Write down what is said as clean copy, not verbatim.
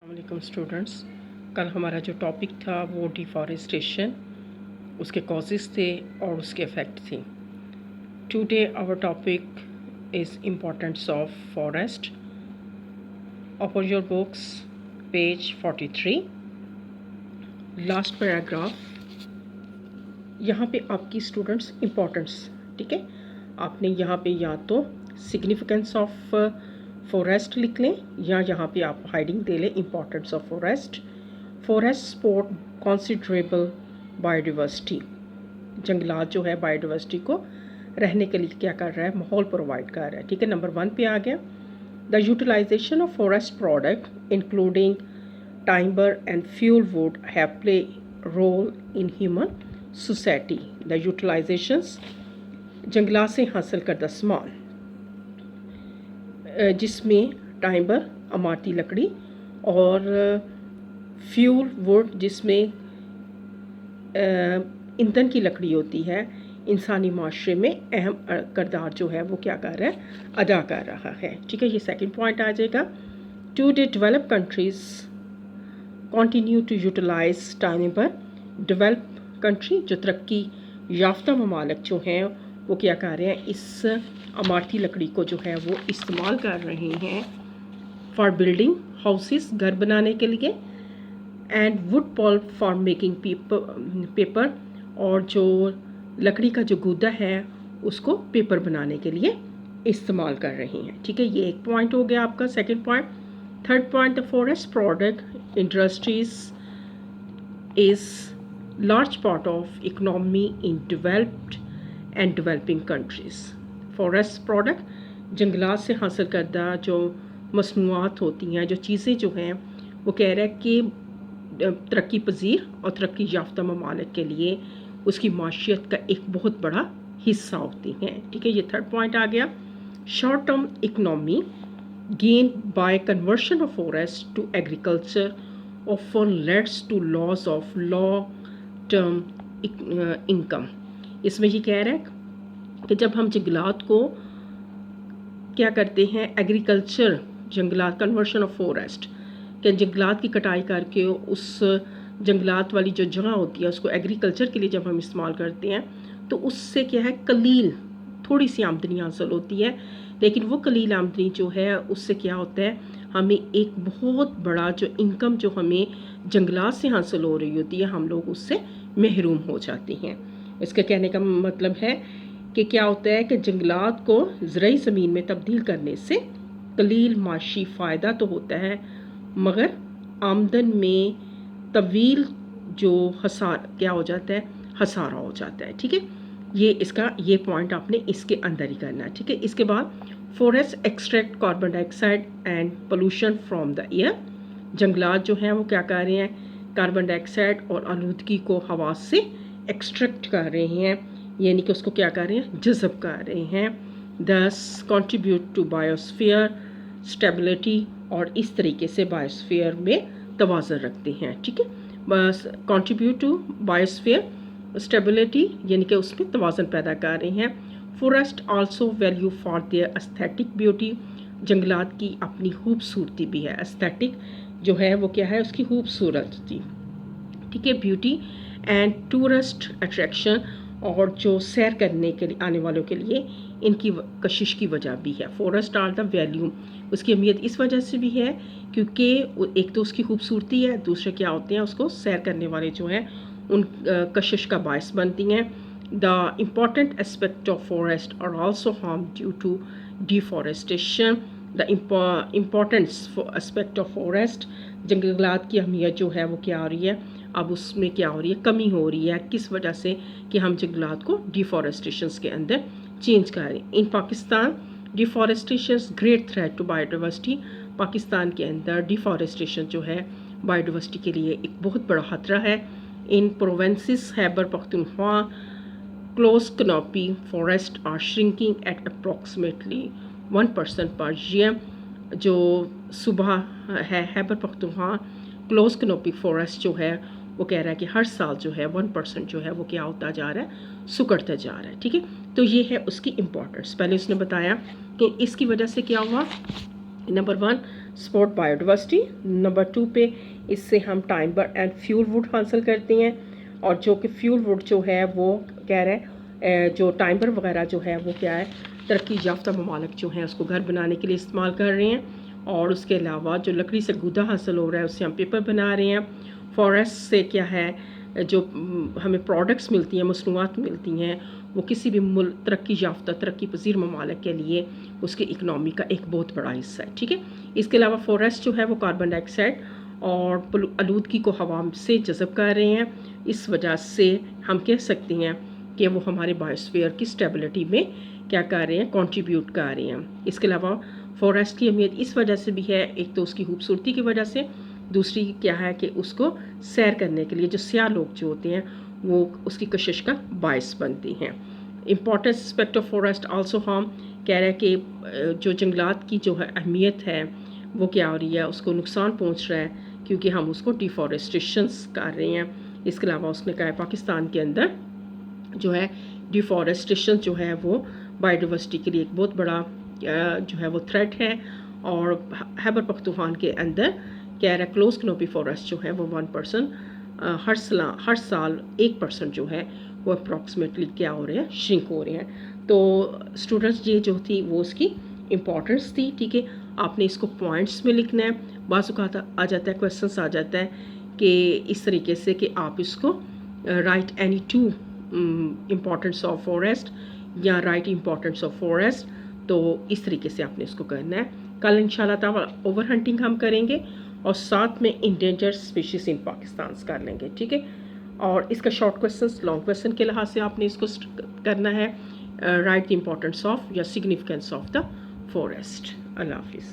वालेकुम स्टूडेंट्स, कल हमारा जो टॉपिक था वो डिफॉरेस्टेशन, उसके कॉजेज़ थे और उसके इफ़ेक्ट थे। Today our topic is importance of forest. Open your books, page 43, last paragraph. यहाँ पे आपकी स्टूडेंट्स इम्पोर्टेंस, ठीक है, आपने यहाँ पे या तो सिग्निफिकेंस ऑफ फॉरेस्ट लिख लें या यहाँ पे आप हाइडिंग दे लें importance of forest. Forest support considerable biodiversity, जंगलात जो है बायोडिवर्सिटी को रहने के लिए क्या कर रहा है, माहौल प्रोवाइड कर रहा है, ठीक है। नंबर 1 पे आ गया, the utilization of forest product including timber and fuel wood have play role in human society. The utilizations, जंगलात से हासिल करदा सामान जिसमें टाइम्बर इमारती लकड़ी और फ्यूल वुड जिसमें ईंधन की लकड़ी होती है, इंसानी माशरे में अहम किरदार जो है वो क्या कर रहा है, अदा कर रहा है, ठीक है। ये सेकंड पॉइंट आ जाएगा। To the develop countries continue to utilize timber. Develop country जो तरक्की याफ्ता ममालिक जो हैं वो क्या कर रहे हैं, इस इमारती लकड़ी को जो है वो इस्तेमाल कर रहे हैं फॉर बिल्डिंग हाउसेस, घर बनाने के लिए, and wood pulp for making paper, और जो लकड़ी का जो गूदा है उसको पेपर बनाने के लिए इस्तेमाल कर रहे हैं, ठीक है। ये एक पॉइंट हो गया आपका, second point. Third point, the forest product industries is large part of economy in developed and developing countries. Forest product जंगलात से हासिल करदा जो मसनूआत होती हैं, जो चीज़ें जो हैं वो कह रहा है कि तरक्की पजीर और तरक्की याफ्ता ममालिक के लिए उसकी माशियत का एक बहुत बड़ा हिस्सा होती हैं, ठीक है। ये थर्ड पॉइंट आ गया। Short term economy gain by conversion of forest to agriculture often leads to loss of long term income. इसमें ये कह रहा है कि जब हम जंगलात को क्या करते हैं, एग्रीकल्चर, जंगलात कन्वर्शन ऑफ फॉरेस्ट, कि जंगलात की कटाई करके उस जंगलात वाली जो जगह होती है उसको एग्रीकल्चर के लिए जब हम इस्तेमाल करते हैं तो उससे क्या है, कलील थोड़ी सी आमदनी हासिल होती है, लेकिन वो कलील आमदनी जो है उससे क्या होता है, हमें एक बहुत बड़ा जो इनकम जो हमें जंगलात से हासिल हो रही होती है, हम लोग उससे महरूम हो जाते हैं। इसके कहने का मतलब है कि क्या होता है कि जंगलात को ज़रई ज़मीन में तब्दील करने से कलील माशी फ़ायदा तो होता है, मगर आमदन में तवील जो हसार क्या हो जाता है, हसारा हो जाता है, ठीक है। ये इसका ये पॉइंट आपने इसके अंदर ही करना है, ठीक है। इसके बाद forest extract carbon dioxide and pollution from the air. जंगलात जो हैं वो क्या कर रहे हैं, कार्बन डाइऑक्साइड और आलूदगी को हवा से एक्सट्रैक्ट कर रहे हैं, यानी कि उसको क्या कर रहे हैं, जज़ब कर रहे हैं। दस कंट्रीब्यूट टू बायोस्फीयर स्टेबिलिटी, और इस तरीके से बायोस्फीयर में तवाज़ुन रखते हैं, ठीक है। बस कंट्रीब्यूट टू बायोस्फीयर स्टेबिलिटी यानी कि उसमें तवाज़ुन पैदा कर रहे हैं। Forest also value for their aesthetic beauty, जंगलात की अपनी खूबसूरती भी है, एस्थेटिक जो है वो क्या है, उसकी खूबसूरती, ठीक है, ब्यूटी एंड टूरिस्ट अट्रैक्शन, और जो सैर करने के लिए आने वालों के लिए इनकी कशिश की वजह भी है। फॉरेस्ट आर द वैल्यू, उसकी अहमियत इस वजह से भी है क्योंकि एक तो उसकी खूबसूरती है, दूसरे क्या होते हैं, उसको सैर करने वाले जो हैं उन कशिश का बायस बनती हैं। The important aspect of forest are also harm due to deforestation. The importance aspect of forest, जंगलात की अहमियत जो है वो क्या हो रही है, अब उसमें क्या हो रही है, कमी हो रही है, किस वजह से, कि हम जंगलात को डिफॉरेस्टेशन के अंदर चेंज कर रहे हैं। In Pakistan deforestation great threat to biodiversity, Pakistan के अंदर डिफॉरेस्टेशन जो है बायोडाइवर्सिटी के लिए एक बहुत बड़ा खतरा है। In provinces Khyber Pakhtunkhwa close canopy forest are shrinking at approximately 1% per year. जो सुबह है Khyber Pakhtunkhwa close canopy forest जो है वो कह रहा है कि हर साल जो है 1% जो है वो क्या होता जा रहा है, सुकड़ता जा रहा है, ठीक है। तो ये है उसकी इम्पोर्टेंस। पहले उसने बताया कि इसकी वजह से क्या हुआ, नंबर 1 सपोर्ट बायोडाइवर्सिटी, नंबर 2 पे इससे हम टाइम्बर एंड फ्यूल वुड हासिल करते हैं, और जो कि फ्यूल वुड जो है वो कह रहा है जो टाइम्बर वगैरह जो है वो क्या है तरक्की याफ्ता ममालिक जो हैं उसको घर बनाने के लिए इस्तेमाल कर रहे हैं, और उसके अलावा जो लकड़ी से गूदा हासिल हो रहा है उससे हम पेपर बना रहे हैं। फॉरेस्ट से क्या है जो हमें प्रोडक्ट्स मिलती हैं, मसनूआत मिलती हैं, वो किसी भी मुल्क तरक्की याफ्ता तरक्की पजीर ममालिक के लिए उसकी इकनॉमी का एक बहुत बड़ा हिस्सा है, ठीक है। इसके अलावा फॉरेस्ट जो है वो कार्बन डाइऑक्साइड और आलूदगी को हवा से जज़ब कर रहे हैं, इस वजह से हम कह सकते हैं कि वो हमारे बायोस्फीयर की स्टेबिलिटी में क्या कर रहे हैं, कंट्रीब्यूट कर रहे हैं। इसके अलावा फॉरेस्ट की अहमियत इस वजह से भी है, एक तो उसकी खूबसूरती की वजह से, दूसरी क्या है कि उसको सैर करने के लिए जो सियाह लोग जो होते हैं वो उसकी कशिश का बायस बनती हैं। Important aspect of forest also हम कह रहे हैं कि जो जंगलात की जो है अहमियत है वो क्या हो रही है, उसको नुकसान पहुंच रहा है क्योंकि हम उसको डिफॉरेस्टेशंस कर रहे हैं। इसके अलावा उसने कहा है पाकिस्तान के अंदर जो है डिफॉरेस्टेशन जो है वो बायोडाइवर्सिटी के लिए एक बहुत बड़ा जो है वो थ्रेट है, और खैबर पख्तूनख्वा के अंदर कह रहा है क्लोज कनोपी फॉरेस्ट जो है वो 1% हर साल 1% जो है वो अप्रॉक्सीमेटली क्या हो रहे हैं, श्रिंक हो रहे हैं। तो स्टूडेंट्स ये जो थी वो उसकी इम्पॉर्टेंस थी, ठीक है। आपने इसको पॉइंट्स में लिखना है, बाज़ औक़ात आ जाता है क्वेश्चंस आ जाता है कि इस तरीके से कि आप इसको right any two importance of forest या राइट इम्पॉर्टेंस ऑफ फॉरेस्ट, तो इस तरीके से आपने इसको करना है। कल इंशाल्लाह ताला ओवर हंटिंग हम करेंगे और साथ में इंडेंजर्ड स्पीशीज़ इन पाकिस्तान कर लेंगे, ठीक है। और इसका शॉर्ट क्वेश्चन लॉन्ग क्वेश्चन के लिहाज से आपने इसको करना है, राइट द इम्पॉर्टेंस ऑफ या सिग्निफिकेंस ऑफ द फॉरेस्ट। अल्लाह हाफिज़।